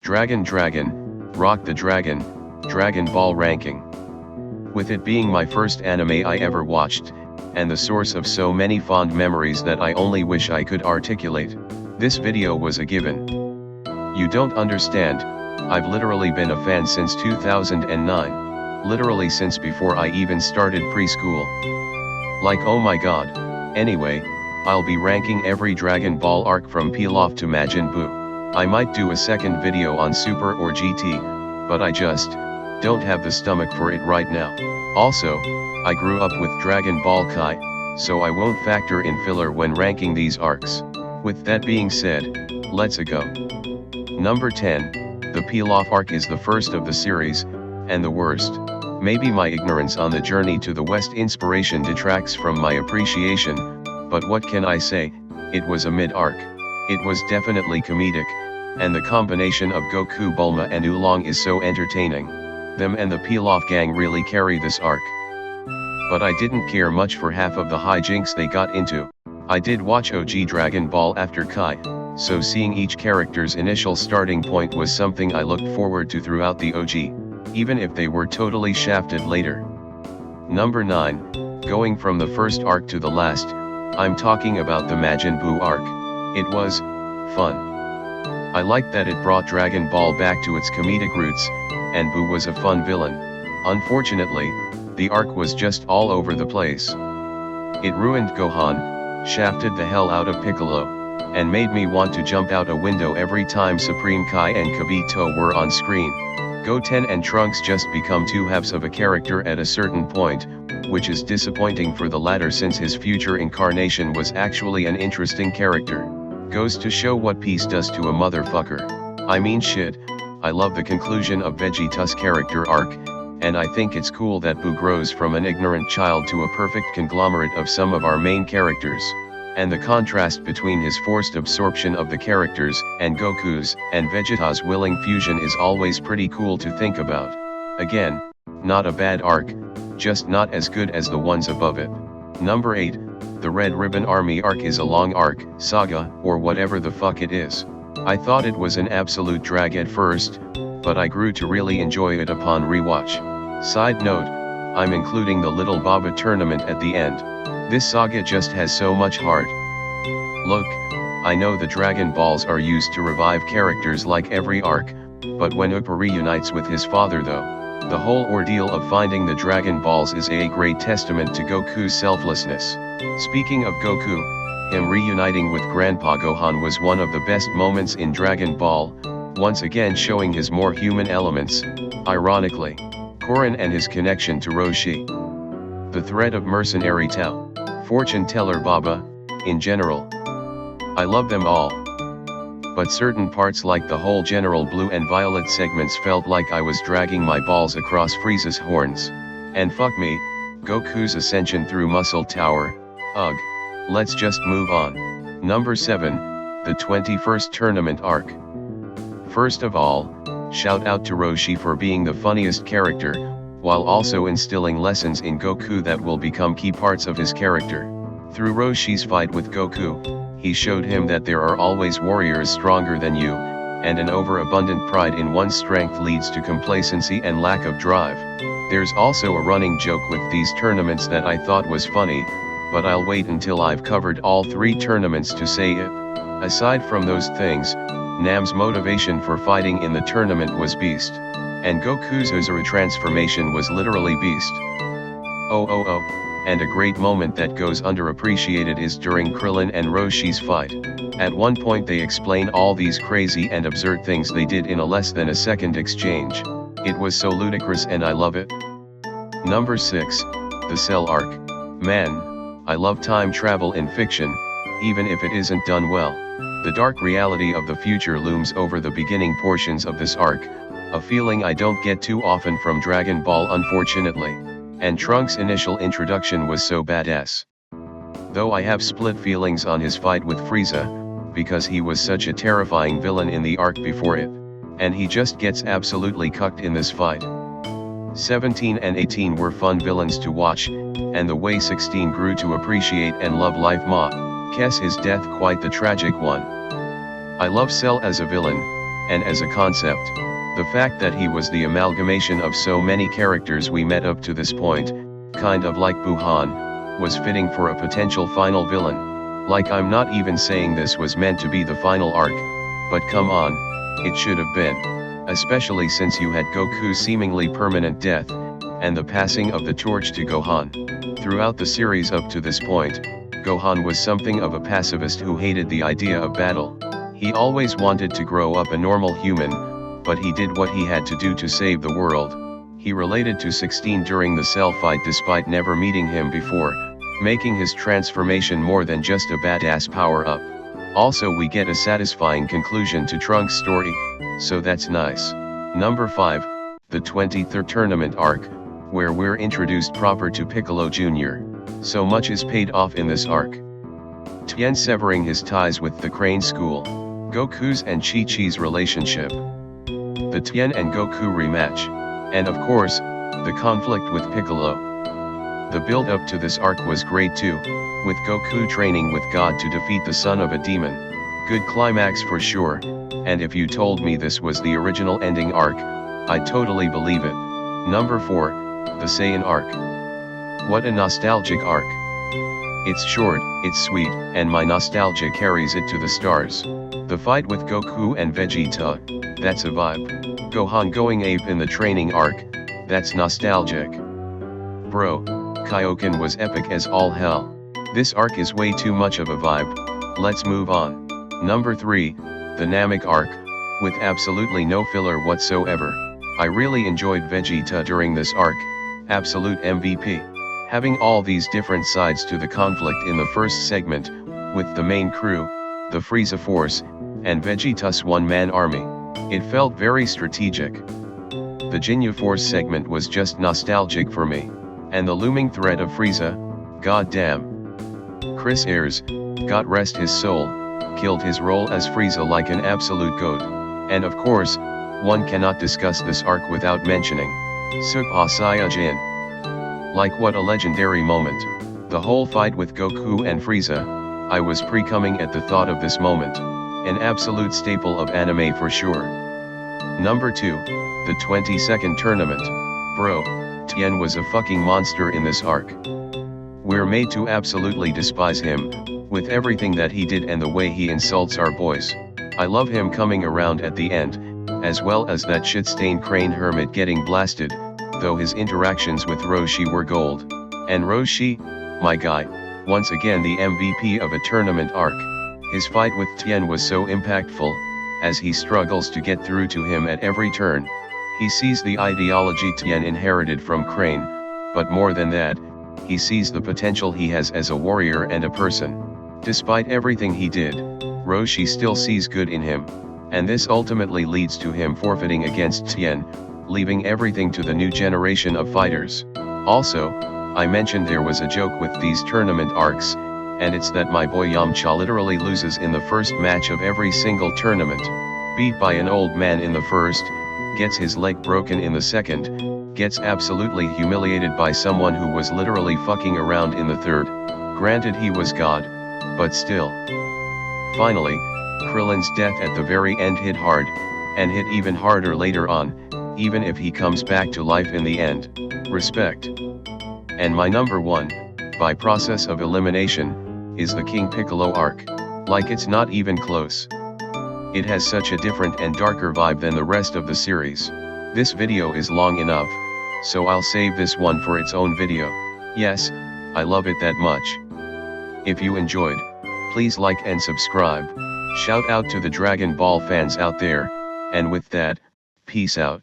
Dragon, Rock the Dragon, Dragon Ball ranking. With it being my first anime I ever watched, and the source of so many fond memories that I only wish I could articulate, this video was a given. You don't understand, I've literally been a fan since 2009, literally since before I even started preschool. Like, oh my god. Anyway, I'll be ranking every Dragon Ball arc from Pilaf to Majin Buu. I might do a second video on Super or GT, but I just don't have the stomach for it right now. Also, I grew up with Dragon Ball Kai, so I won't factor in filler when ranking these arcs. With that being said, let's go. Number 10, the Pilaf arc is the first of the series, and the worst. Maybe my ignorance on the journey to the West inspiration detracts from my appreciation, but what can I say, it was a mid-arc. It was definitely comedic, and the combination of Goku, Bulma and Oolong is so entertaining. Them and the Pilaf gang really carry this arc. But I didn't care much for half of the hijinks they got into. I did watch OG Dragon Ball after Kai, so seeing each character's initial starting point was something I looked forward to throughout the OG, even if they were totally shafted later. Number 9, going from the first arc to the last, I'm talking about the Majin Buu arc. It was fun. I liked that it brought Dragon Ball back to its comedic roots, and Buu was a fun villain. Unfortunately, the arc was just all over the place. It ruined Gohan, shafted the hell out of Piccolo, and made me want to jump out a window every time Supreme Kai and Kibito were on screen. Goten and Trunks just become two halves of a character at a certain point, which is disappointing for the latter since his future incarnation was actually an interesting character. Goes to show what peace does to a motherfucker. I mean shit, I love the conclusion of Vegeta's character arc, and I think it's cool that Buu grows from an ignorant child to a perfect conglomerate of some of our main characters. And the contrast between his forced absorption of the characters, and Goku's, and Vegeta's willing fusion is always pretty cool to think about. Again, not a bad arc, just not as good as the ones above it. Number 8, the Red Ribbon Army arc is a long arc, saga, or whatever the fuck it is. I thought it was an absolute drag at first, but I grew to really enjoy it upon rewatch. Side note, I'm including the Little Baba tournament at the end. This saga just has so much heart. Look, I know the Dragon Balls are used to revive characters like every arc, but when Appa reunites with his father though, the whole ordeal of finding the Dragon Balls is a great testament to Goku's selflessness. Speaking of Goku, him reuniting with Grandpa Gohan was one of the best moments in Dragon Ball, once again showing his more human elements. Ironically, Korin and his connection to Roshi. The threat of Mercenary Tao, Fortune Teller Baba, in general. I love them all. But certain parts like the whole General Blue and Violet segments felt like I was dragging my balls across Frieza's horns. And fuck me, Goku's ascension through Muscle Tower, ugh. Let's just move on. Number 7, the 21st Tournament arc. First of all, shout out to Roshi for being the funniest character, while also instilling lessons in Goku that will become key parts of his character. Through Roshi's fight with Goku, he showed him that there are always warriors stronger than you, and an overabundant pride in one's strength leads to complacency and lack of drive. There's also a running joke with these tournaments that I thought was funny, but I'll wait until I've covered all 3 tournaments to say it. Aside from those things, Nam's motivation for fighting in the tournament was beast, and Goku's Uzura transformation was literally beast. And a great moment that goes underappreciated is during Krillin and Roshi's fight. At one point they explain all these crazy and absurd things they did in a less than a second exchange. It was so ludicrous and I love it. Number 6, the Cell arc. Man, I love time travel in fiction, even if it isn't done well. The dark reality of the future looms over the beginning portions of this arc, a feeling I don't get too often from Dragon Ball unfortunately. And Trunks' initial introduction was so badass. Though I have split feelings on his fight with Frieza, because he was such a terrifying villain in the arc before it, and he just gets absolutely cucked in this fight. 17 and 18 were fun villains to watch, and the way 16 grew to appreciate and love Life Ma, Kess his death quite the tragic one. I love Cell as a villain, and as a concept, the fact that he was the amalgamation of so many characters we met up to this point, kind of like Buhan, was fitting for a potential final villain. Like, I'm not even saying this was meant to be the final arc, but come on, it should have been. Especially since you had Goku's seemingly permanent death, and the passing of the torch to Gohan. Throughout the series up to this point, Gohan was something of a pacifist who hated the idea of battle. He always wanted to grow up a normal human, but he did what he had to do to save the world. He related to 16 during the Cell fight despite never meeting him before, making his transformation more than just a badass power-up. Also, we get a satisfying conclusion to Trunks' story, so that's nice. Number 5, the 23rd tournament arc, where we're introduced proper to Piccolo Jr. So much is paid off in this arc. Tien severing his ties with the Crane School, Goku's and Chi-Chi's relationship, the Tien and Goku rematch, and of course, the conflict with Piccolo. The build up to this arc was great too, with Goku training with God to defeat the son of a demon. Good climax for sure, and if you told me this was the original ending arc, I'd totally believe it. Number 4, the Saiyan arc. What a nostalgic arc. It's short, it's sweet, and my nostalgia carries it to the stars. The fight with Goku and Vegeta, that's a vibe. Gohan going ape in the training arc, that's nostalgic. Bro, Kaioken was epic as all hell. This arc is way too much of a vibe, let's move on. Number 3, the Namek arc, with absolutely no filler whatsoever. I really enjoyed Vegeta during this arc, absolute MVP. Having all these different sides to the conflict in the first segment, with the main crew, the Frieza Force, and Vegeta's one-man army. It felt very strategic. The Ginyu Force segment was just nostalgic for me. And the looming threat of Frieza, goddamn. Chris Ayres, God rest his soul, killed his role as Frieza like an absolute goat. And of course, one cannot discuss this arc without mentioning Super Saiyajin. Like, what a legendary moment. The whole fight with Goku and Frieza, I was pre-coming at the thought of this moment. An absolute staple of anime for sure. Number 2, the 22nd tournament. Bro, Tien was a fucking monster in this arc. We're made to absolutely despise him, with everything that he did and the way he insults our boys. I love him coming around at the end, as well as that shit-stained Crane Hermit getting blasted, though his interactions with Roshi were gold. And Roshi, my guy, once again the MVP of a tournament arc. His fight with Tien was so impactful, as he struggles to get through to him at every turn. He sees the ideology Tien inherited from Crane, but more than that, he sees the potential he has as a warrior and a person. Despite everything he did, Roshi still sees good in him, and this ultimately leads to him forfeiting against Tien, leaving everything to the new generation of fighters. Also, I mentioned there was a joke with these tournament arcs, and it's that my boy Yamcha literally loses in the first match of every single tournament. Beat by an old man in the first, gets his leg broken in the second, gets absolutely humiliated by someone who was literally fucking around in the third. Granted, he was God, but still. Finally, Krillin's death at the very end hit hard, and hit even harder later on, even if he comes back to life in the end. Respect. And my number 1, by process of elimination, is the King Piccolo arc. Like, it's not even close. It has such a different and darker vibe than the rest of the series. This video is long enough, so I'll save this one for its own video. Yes, I love it that much. If you enjoyed, please like and subscribe. Shout out to the Dragon Ball fans out there, and with that, peace out.